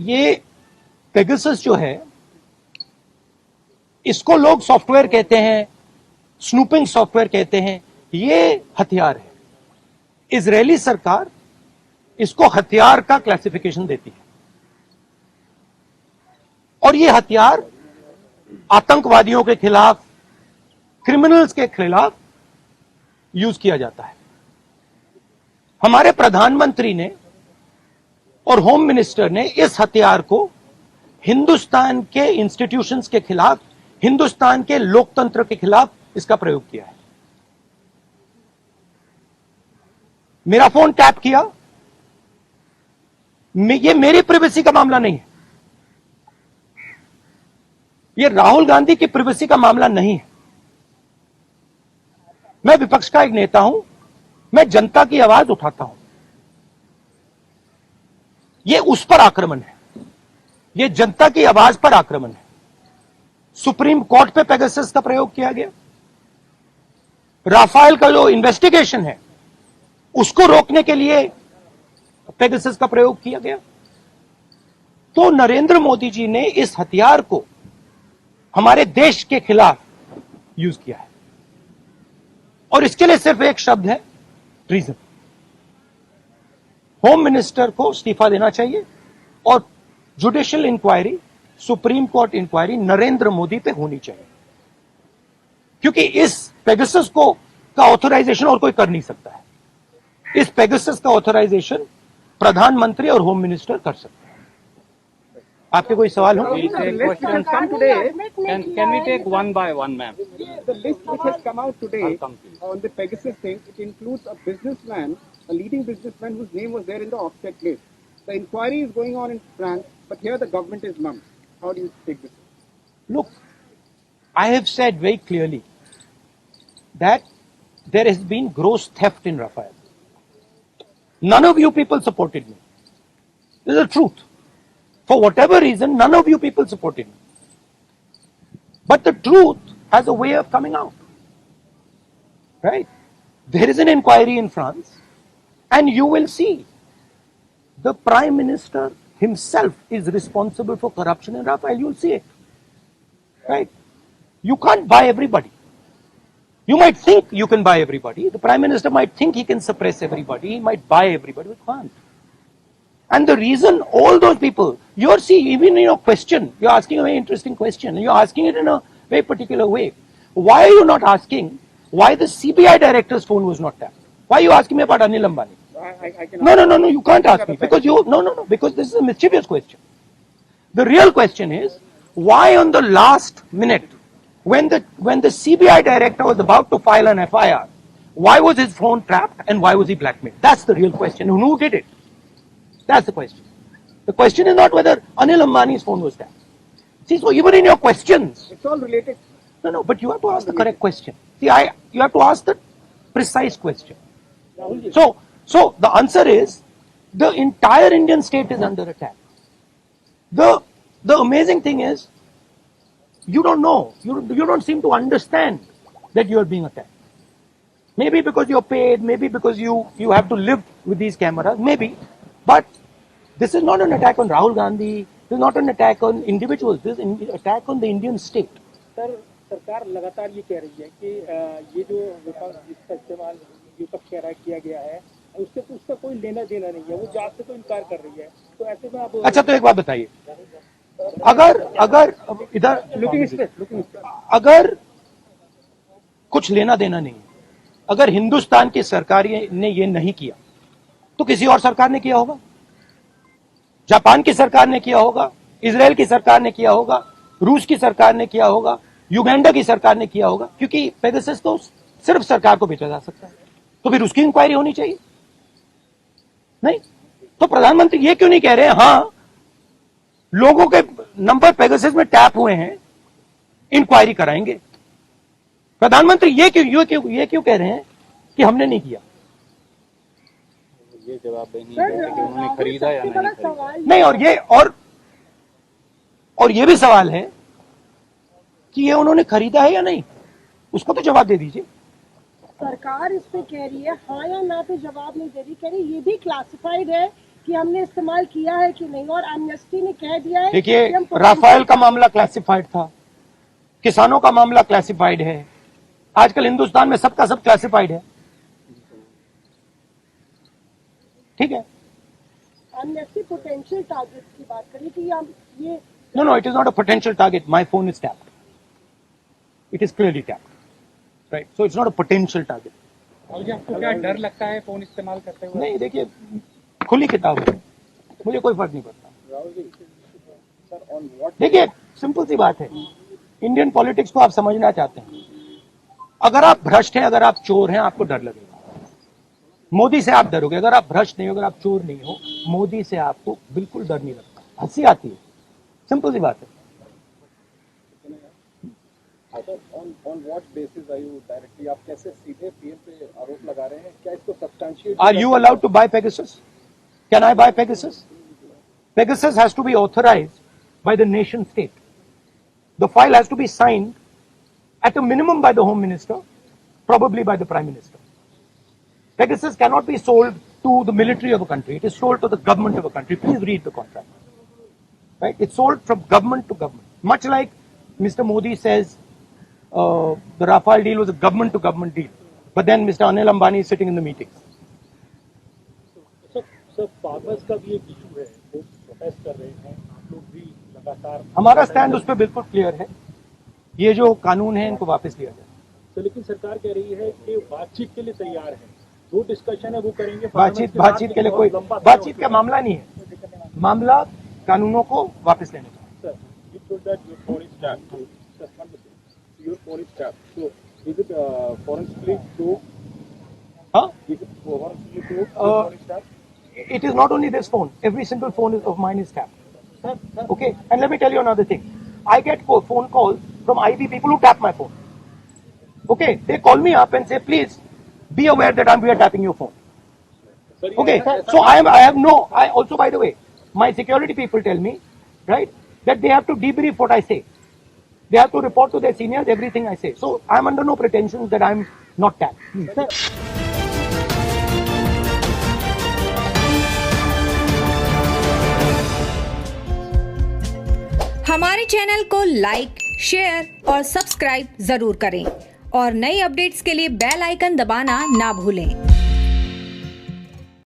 ये पेगासस जो है, इसको लोग सॉफ्टवेयर कहते हैं, स्नूपिंग सॉफ्टवेयर कहते हैं, ये हथियार है। इजरायली सरकार इसको हथियार का क्लासिफिकेशन देती है और ये हथियार आतंकवादियों के खिलाफ, क्रिमिनल्स के खिलाफ यूज किया जाता है। हमारे प्रधानमंत्री ने और होम मिनिस्टर ने इस हथियार को हिंदुस्तान के इंस्टीट्यूशंस के खिलाफ, हिंदुस्तान के लोकतंत्र के खिलाफ इसका प्रयोग किया है। मेरा फोन टैप किया, ये मेरी प्राइवेसी का मामला नहीं है, ये राहुल गांधी की प्राइवेसी का मामला नहीं है। मैं विपक्ष का एक नेता हूं, मैं जनता की आवाज उठाता हूं। ये उस पर आक्रमण है, ये जनता की आवाज पर आक्रमण है। सुप्रीम कोर्ट पे पेगासस का प्रयोग किया गया, राफेल का जो इन्वेस्टिगेशन है उसको रोकने के लिए पेगासस का प्रयोग किया गया। तो नरेंद्र मोदी जी ने इस हथियार को हमारे देश के खिलाफ यूज किया है और इसके लिए सिर्फ एक शब्द है, ट्रीजन। होम मिनिस्टर को इस्तीफा देना चाहिए और judicial inquiry, supreme court inquiry Narendra Modi पे होनी चाहिए, क्योंकि इस पेगासस को का ऑथराइजेशन और कोई कर नहीं सकता है। इस पेगासस का ऑथराइजेशन प्रधानमंत्री और होम मिनिस्टर कर सकते हैं। आपके कोई सवाल हो? Can we take one by one, ma'am? The list which has come out today on the Pegasus thing, it includes a businessman, a leading businessman whose name was there in the offset list. The inquiry is going on in France, but here the government is mum. How do you take this? Look, I have said very clearly that there has been gross theft in Rafael. None of you people supported me. This is the truth. For whatever reason, none of you people supported me. But the truth has a way of coming out. Right? There is an inquiry in France, and you will see the Prime Minister himself is responsible for corruption in Rafael. You will see it. Right? You can't buy everybody. You might think you can buy everybody. The Prime Minister might think he can suppress everybody. He might buy everybody, but can't. And the reason all those people, you're seeing, even in your question, you're asking a very interesting question. You're asking it in a very particular way. Why are you not asking why the CBI director's phone was not tapped? Why are you asking me about Anil Ambani? No, you can't ask me because because this is a mischievous question. The real question is, why on the last minute, when the CBI director was about to file an FIR, why was his phone tapped and why was he blackmailed? That's the real question. And who did it? That's the question. The question is not whether Anil Ambani's phone was tapped. See, so even in your questions, it's all related. No, but you have to ask the correct question. See, you have to ask the precise question. So the answer is, the entire Indian state is under attack. The amazing thing is, you don't know, you don't seem to understand that you are being attacked. Maybe because you're paid, maybe because you have to live with these cameras, maybe. But this is not an attack on Rahul Gandhi. This is not an attack on individuals. This is an attack on the Indian state. Sir, सरकार लगातार ये कह रही है कि ये जो जिसका इस्तेमाल विपक्ष कह रहा है किया गया है, उसका कोई लेना देना नहीं है, वो जांच से तो इनकार कर रही है। तो ऐसे में आप अच्छा, तो एक बात बताइए, अगर इधर अगर कुछ लेना देना नहीं है, अगर हिंदुस्तान की सरकार ने ये नहीं किया तो किसी और सरकार ने किया होगा, जापान की सरकार ने किया होगा, इजराइल की सरकार ने किया होगा, रूस की सरकार ने किया होगा, युगांडा की सरकार ने किया होगा, क्योंकि पेगासस तो सिर्फ सरकार को बेचा जा सकता है। तो फिर उसकी इंक्वायरी होनी चाहिए नहीं? तो प्रधानमंत्री ये क्यों नहीं कह रहे हैं, हाँ लोगों के नंबर पेगासस में टैप हुए हैं, इंक्वायरी कराएंगे? प्रधानमंत्री ये क्यों कह रहे हैं कि हमने नहीं किया? ये जवाब नहीं है कि उन्होंने खरीदा या नहीं खरीदा। नहीं, और ये भी सवाल है कि ये उन्होंने खरीदा है या नहीं, उसको तो जवाब दे दीजिए। सरकार इस पे कह रही है हाँ या ना पे जवाब नहीं दे रही, कह रही ये भी क्लासिफाइड है, कि हमने इस्तेमाल किया है कि नहीं, और एमनेस्टी ने कह दिया है देखिए, कि हम राफेल का मामला क्लासिफाइड था, किसानों का मामला क्लासिफाइड है, आजकल हिंदुस्तान में सबका सब क्लासिफाइड है। ठीक है, एमनेस्टी पोटेंशियल टारगेट की बात करें कि हम ये no, it is not a potential target. My phone is tapped. It is clearly tapped, right? So it's not a potential target. Rahul ji, आपको क्या डर लगता है फोन इस्तेमाल करते हुए? नहीं, देखिए, खुली किताब है, मुझे कोई फर्क नहीं पड़ता। Rahul ji, sir on what देखिए, सिंपल सी बात है, इंडियन पॉलिटिक्स को आप समझना चाहते हैं, अगर आप भ्रष्ट हैं, अगर आप चोर हैं, आपको डर लगेगा। मोदी से आप डरोगे, अगर आप भ्रष्ट नहीं हो, अगर आप चोर नहीं हो, मोदी से आपको बिल्कुल डर नहीं लगता, हंसी आती है, सिंपल सी बात है। On what basis are you directly, आप कैसे सीधे पीएम पे आरोप लगा रहे हैं? क्या इसको substantiate Are you allowed to buy Pegasus? Can I buy Pegasus? Pegasus has to be authorized by the nation state. The file has to be signed at a minimum by the Home Minister, probably by the Prime Minister. Pegasus cannot be sold to the military of a country. It is sold to the government of a country. Please read the contract. Right? It's sold from government to government. Much like Mr. Modi says the Rafale deal was a government to government deal. But then Mr. Anil Ambani is sitting in the meetings. Sir farmers का भी एक issue है, वो protest कर रहे हैं, आप लोग भी लगातार। हमारा स्टैंड उस पर बिल्कुल क्लियर है, ये जो कानून है इनको वापस लिया जाए। तो लेकिन सरकार कह रही है कि बातचीत के लिए तैयार है, जो डिस्कशन है वो करेंगे। बातचीत के लिए कोई बातचीत का मामला नहीं है, मामला कानूनों को वापस लेने का। Sir, you told that your phone is tapped. Your phone is tapped. So is it forensically proved? Huh? Is it forensically proved? Your phone is tapped? It is not only this phone, every single phone of mine is tapped. Sir, Okay, and let me tell you another thing. I get phone calls from IB people who tap my phone. Okay, they call me up and say, please be aware that we are tapping your phone. sir, Okay, so I also, by the way, my security people tell me, right, that they have to debrief what I say. They have to report to their seniors everything I say. So I'm under no pretensions that I'm not tapped. हमारे channel को like, share और subscribe जरूर करें और नई updates के लिए bell icon दबाना ना भूलें।